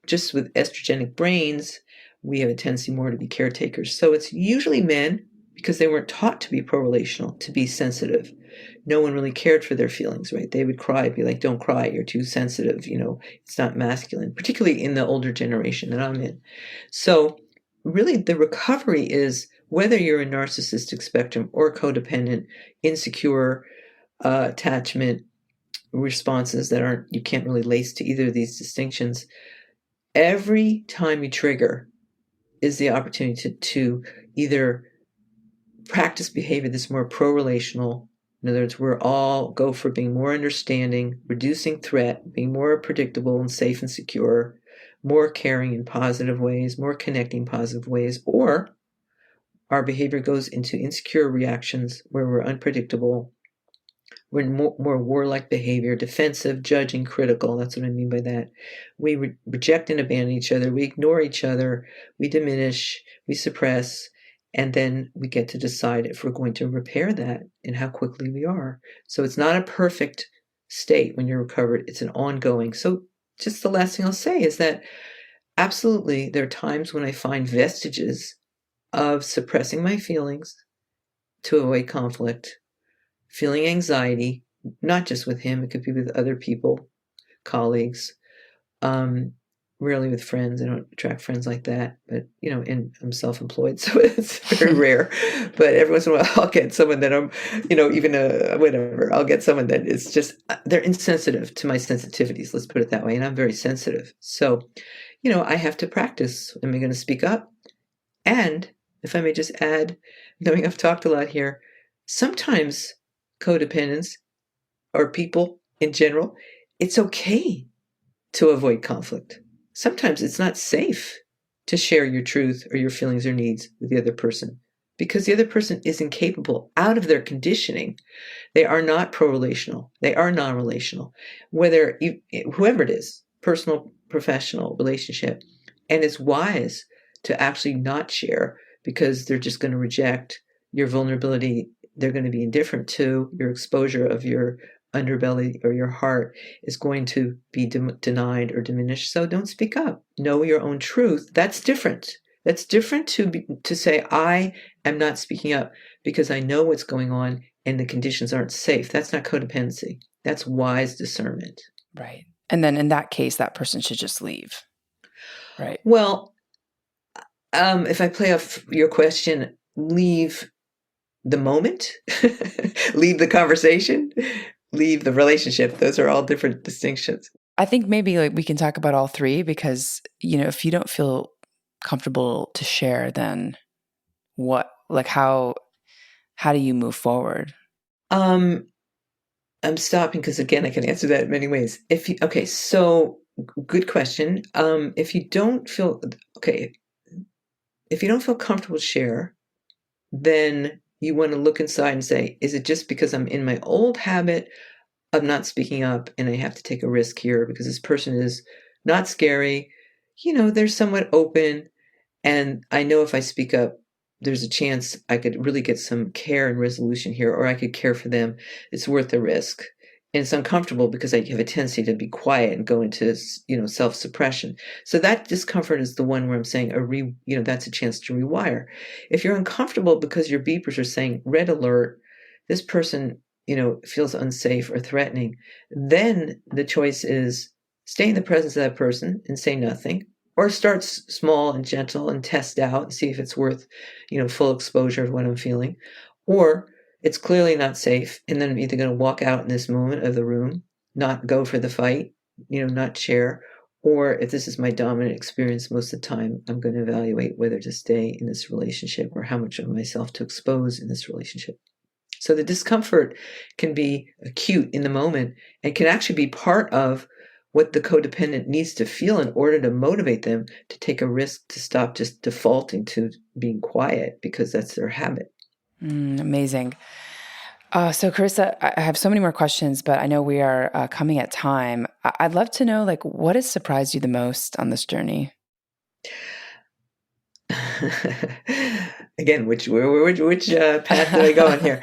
[SPEAKER 2] Just with estrogenic brains, we have a tendency more to be caretakers. So it's usually men, because they weren't taught to be pro-relational, to be sensitive. No one really cared for their feelings, right? They would cry, be like, don't cry, you're too sensitive. It's not masculine, particularly in the older generation that I'm in. So really, the recovery is whether you're in narcissistic spectrum or codependent, insecure, attachment responses that you can't really lace to either of these distinctions. Every time you trigger is the opportunity to either practice behavior that's more pro-relational. In other words, we're all go for being more understanding, reducing threat, being more predictable and safe and secure, more caring in positive ways, more connecting positive ways, or our behavior goes into insecure reactions where we're unpredictable, we're more warlike behavior, defensive, judging, critical. That's what I mean by that. We reject and abandon each other. We ignore each other. We diminish. We suppress. And then we get to decide if we're going to repair that and how quickly we are. So it's not a perfect state when you're recovered. It's an ongoing. So just the last thing I'll say is that absolutely there are times when I find vestiges of suppressing my feelings to avoid conflict, feeling anxiety, not just with him, it could be with other people, colleagues, rarely with friends. I don't attract friends like that, but and I'm self-employed, so it's very rare. But every once in a while, I'll get someone that I'm, even whatever. I'll get someone that is just they're insensitive to my sensitivities. Let's put it that way. And I'm very sensitive, so I have to practice. Am I going to speak up? And if I may just add, knowing I've talked a lot here, sometimes codependents or people in general, it's okay to avoid conflict. Sometimes it's not safe to share your truth or your feelings or needs with the other person because the other person is incapable out of their conditioning. They are not pro-relational. They are non-relational, whoever it is, personal, professional, relationship. And it's wise to actually not share because they're just going to reject your vulnerability. They're going to be indifferent to your exposure of your underbelly or your heart is going to be denied or diminished. So don't speak up. Know your own truth. That's different. That's different to say, I am not speaking up because I know what's going on and the conditions aren't safe. That's not codependency. That's wise discernment.
[SPEAKER 1] Right. And then in that case, that person should just leave. Right.
[SPEAKER 2] Well, if I play off your question, leave the moment, leave the conversation, leave the relationship. Those are all different distinctions.
[SPEAKER 1] I think maybe we can talk about all three because, if you don't feel comfortable to share, then how do you move forward?
[SPEAKER 2] I'm stopping because again, I can answer that in many ways. So good question. If you don't feel comfortable to share, then you want to look inside and say, is it just because I'm in my old habit of not speaking up and I have to take a risk here because this person is not scary? They're somewhat open. And I know if I speak up, there's a chance I could really get some care and resolution here, or I could care for them. It's worth the risk. And it's uncomfortable because I have a tendency to be quiet and go into, self-suppression. So that discomfort is the one where I'm saying, that's a chance to rewire. If you're uncomfortable because your beepers are saying red alert, this person, feels unsafe or threatening, then the choice is stay in the presence of that person and say nothing, or start small and gentle and test out and see if it's worth, full exposure of what I'm feeling. Or it's clearly not safe, and then I'm either going to walk out in this moment of the room, not go for the fight, not share, or if this is my dominant experience most of the time, I'm going to evaluate whether to stay in this relationship or how much of myself to expose in this relationship. So the discomfort can be acute in the moment and can actually be part of what the codependent needs to feel in order to motivate them to take a risk, to stop just defaulting to being quiet because that's their habit.
[SPEAKER 1] Amazing. So Carissa, I have so many more questions, but I know we are coming at time. I'd love to know, what has surprised you the most on this journey?
[SPEAKER 2] Again, which path did I go on here?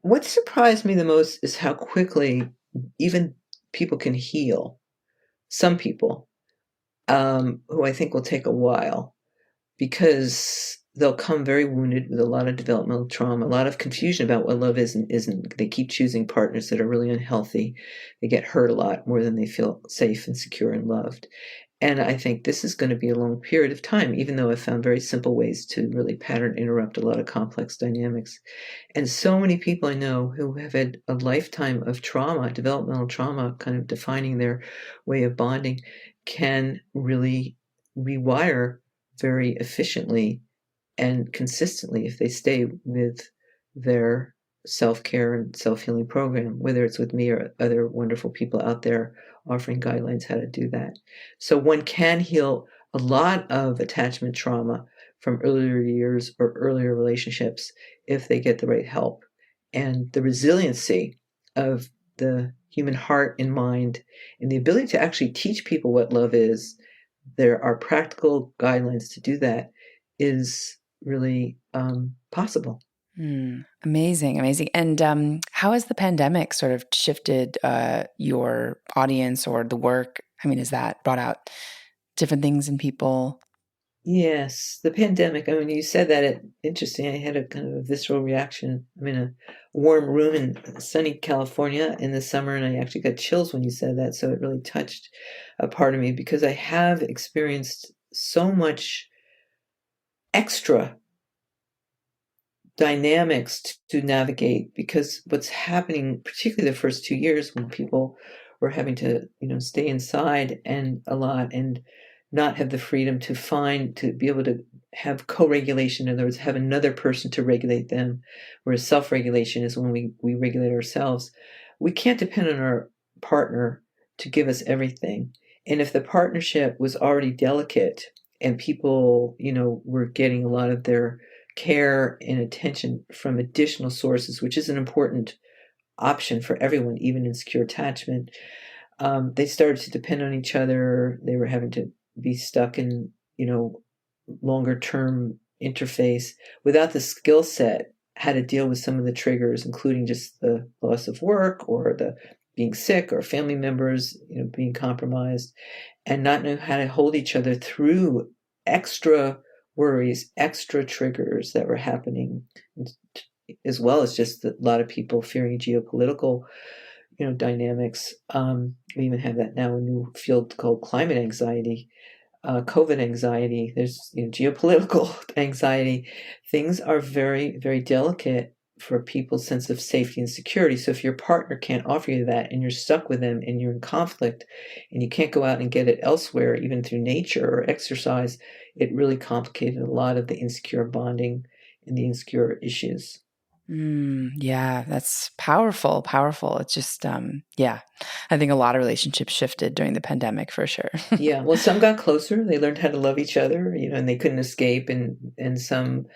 [SPEAKER 2] What surprised me the most is how quickly even people can heal. Some people, who I think will take a while, because they'll come very wounded with a lot of developmental trauma, a lot of confusion about what love is and isn't. They keep choosing partners that are really unhealthy. They get hurt a lot more than they feel safe and secure and loved. And I think this is going to be a long period of time, even though I've found very simple ways to really pattern interrupt a lot of complex dynamics. And so many people I know who have had a lifetime of trauma, developmental trauma, kind of defining their way of bonding, can really rewire very efficiently and consistently if they stay with their self-care and self-healing program, whether it's with me or other wonderful people out there offering guidelines how to do that. So one can heal a lot of attachment trauma from earlier years or earlier relationships if they get the right help. And the resiliency of the human heart and mind and the ability to actually teach people what love is, there are practical guidelines to do that, is really possible.
[SPEAKER 1] Amazing. And how has the pandemic sort of shifted your audience or the work? I mean, has that brought out different things in people?
[SPEAKER 2] Yes, the pandemic. I mean, you said that. Interesting. I had a kind of a visceral reaction. I'm in a warm room in sunny California in the summer, and I actually got chills when you said that. So it really touched a part of me because I have experienced so much extra dynamics to navigate, because what's happening, particularly the first 2 years when people were having to, stay inside and a lot and not have the freedom to be able to have co-regulation. In other words, have another person to regulate them, whereas self-regulation is when we regulate ourselves. We can't depend on our partner to give us everything. And if the partnership was already delicate and people, were getting a lot of their care and attention from additional sources, which is an important option for everyone, even in secure attachment. They started to depend on each other. They were having to be stuck in, longer term interface without the skill set how to deal with some of the triggers, including just the loss of work or the being sick or family members, being compromised, and not know how to hold each other through extra worries, extra triggers that were happening, as well as just a lot of people fearing geopolitical, dynamics. We even have that now, a new field called climate anxiety, COVID anxiety. There's geopolitical anxiety. Things are very, very delicate for people's sense of safety and security. So if your partner can't offer you that and you're stuck with them and you're in conflict and you can't go out and get it elsewhere, even through nature or exercise, it really complicated a lot of the insecure bonding and the insecure issues.
[SPEAKER 1] Yeah, that's powerful, powerful. It's just, yeah, I think a lot of relationships shifted during the pandemic for sure.
[SPEAKER 2] Yeah, well, some got closer. They learned how to love each other, and they couldn't escape, and some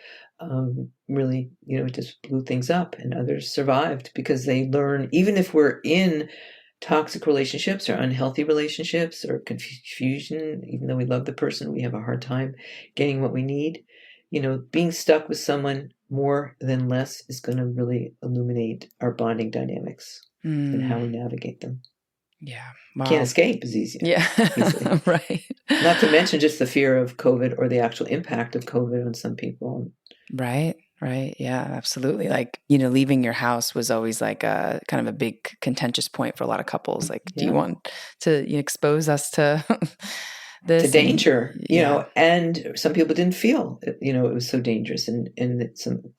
[SPEAKER 2] really, just blew things up, and others survived because they learn. Even if we're in toxic relationships or unhealthy relationships or confusion, even though we love the person, we have a hard time getting what we need. Being stuck with someone more than less is going to really illuminate our bonding dynamics and how we navigate them.
[SPEAKER 1] Yeah. Wow.
[SPEAKER 2] Can't escape as easily.
[SPEAKER 1] Yeah. Right.
[SPEAKER 2] Not to mention just the fear of COVID or the actual impact of COVID on some people.
[SPEAKER 1] Right. Right. Yeah, absolutely. Like, leaving your house was always like a kind of a big contentious point for a lot of couples. Like, do you want to expose us to this?
[SPEAKER 2] To danger, and some people didn't feel, it was so dangerous. And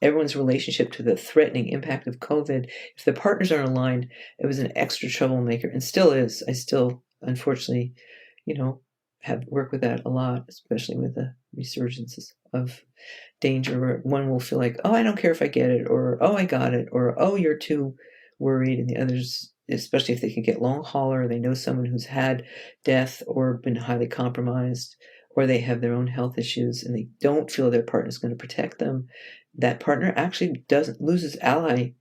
[SPEAKER 2] everyone's relationship to the threatening impact of COVID, if the partners aren't aligned, it was an extra troublemaker and still is. I still, unfortunately, have worked with that a lot, especially with the resurgences of danger where one will feel like, oh, I don't care if I get it, or oh, I got it, or oh, you're too worried, and the others, especially if they can get long hauler, they know someone who's had death or been highly compromised, or they have their own health issues and they don't feel their partner's going to protect them, that partner actually loses ally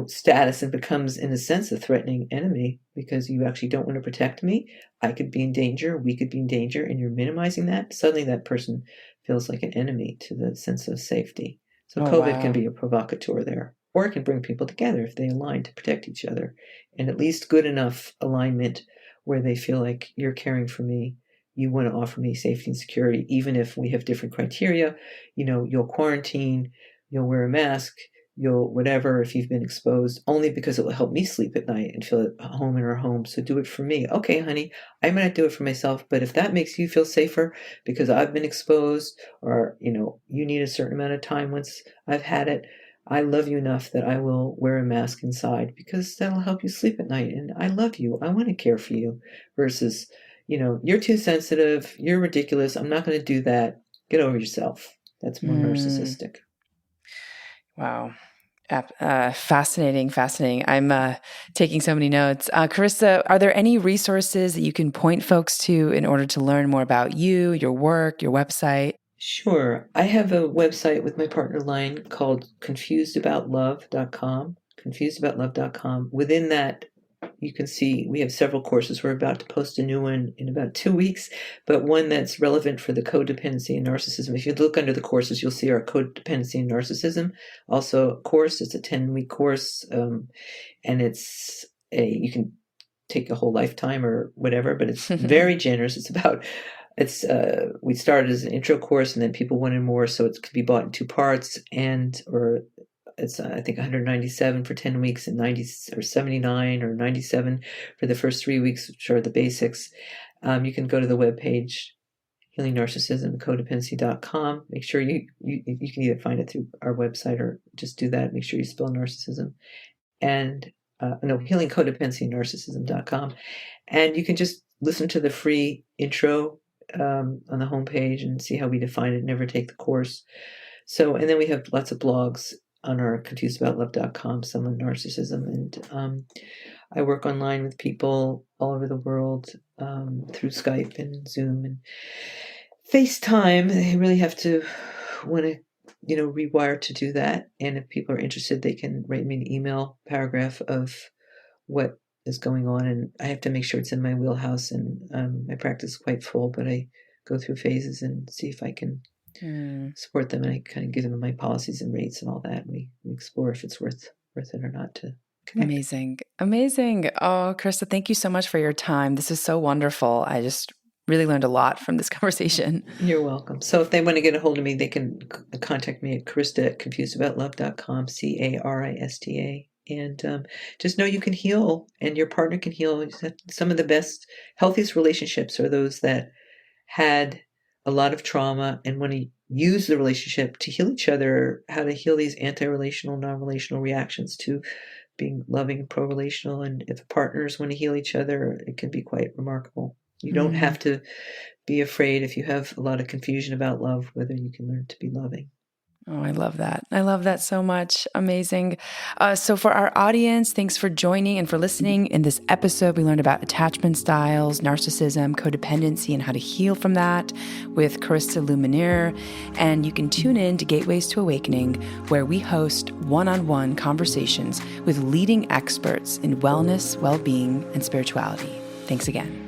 [SPEAKER 2] status and becomes, in a sense, a threatening enemy, because you actually don't want to protect me. I could be in danger, we could be in danger, and you're minimizing that. Suddenly that person feels like an enemy to the sense of safety. So COVID can be a provocateur there, or it can bring people together if they align to protect each other, and at least good enough alignment where they feel like you're caring for me, you want to offer me safety and security, even if we have different criteria. You'll quarantine, you'll wear a mask, you'll whatever if you've been exposed, only because it will help me sleep at night and feel at home in our home. So do it for me. Okay, honey, I might not do it for myself, but if that makes you feel safer because I've been exposed, or you need a certain amount of time once I've had it, I love you enough that I will wear a mask inside because that'll help you sleep at night, and I love you, I want to care for you, versus you're too sensitive, you're ridiculous, I'm not going to do that, get over yourself. That's more narcissistic.
[SPEAKER 1] Wow. Fascinating. I'm taking so many notes. Carista, are there any resources that you can point folks to in order to learn more about you, your work, your website?
[SPEAKER 2] Sure. I have a website with my partner line called confusedaboutlove.com, confusedaboutlove.com. Within that, you can see we have several courses. We're about to post a new one in about 2 weeks, but one that's relevant for the codependency and narcissism. If you look under the courses, you'll see our codependency and narcissism also a course. It's a 10-week course, and you can take a whole lifetime or whatever, but it's very generous. It's about It's we started as an intro course, and then people wanted more, so it could be bought in 2 parts, or it's I think 197 for 10 weeks and 90 or 79 or 97 for the first 3 weeks, which are the basics. You can go to the webpage, Healing Narcissism, Codependency.com. Make sure you can either find it through our website or just do that. Make sure you spell narcissism. And Healing Codependency, Narcissism.com. And you can just listen to the free intro on the homepage and see how we define it. Never take the course. So, and then we have lots of blogs on our confusedabout.love.com, some on narcissism. And I work online with people all over the world through Skype and Zoom and FaceTime. They really have to want to, rewire to do that. And if people are interested, they can write me an email paragraph of what is going on. And I have to make sure it's in my wheelhouse. And my practice is quite full, but I go through phases and see if I can support them. And I kind of give them my policies and rates and all that. And we explore if it's worth it or not to connect.
[SPEAKER 1] Amazing. Oh, Carista, thank you so much for your time. This is so wonderful. I just really learned a lot from this conversation.
[SPEAKER 2] You're welcome. So if they want to get a hold of me, they can contact me at Carista@confusedabout.love.com, Carista. And just know you can heal, and your partner can heal. Some of the best, healthiest relationships are those that had a lot of trauma and want to use the relationship to heal each other, how to heal these anti-relational, non-relational reactions to being loving and pro-relational. And if partners want to heal each other, it can be quite remarkable. You don't have to be afraid if you have a lot of confusion about love, whether you can learn to be loving.
[SPEAKER 1] Oh, I love that. I love that so much. Amazing. So for our audience, thanks for joining and for listening. In this episode, we learned about attachment styles, narcissism, codependency, and how to heal from that with Carista Luminare. And you can tune in to Gateways to Awakening, where we host one-on-one conversations with leading experts in wellness, well-being, and spirituality. Thanks again.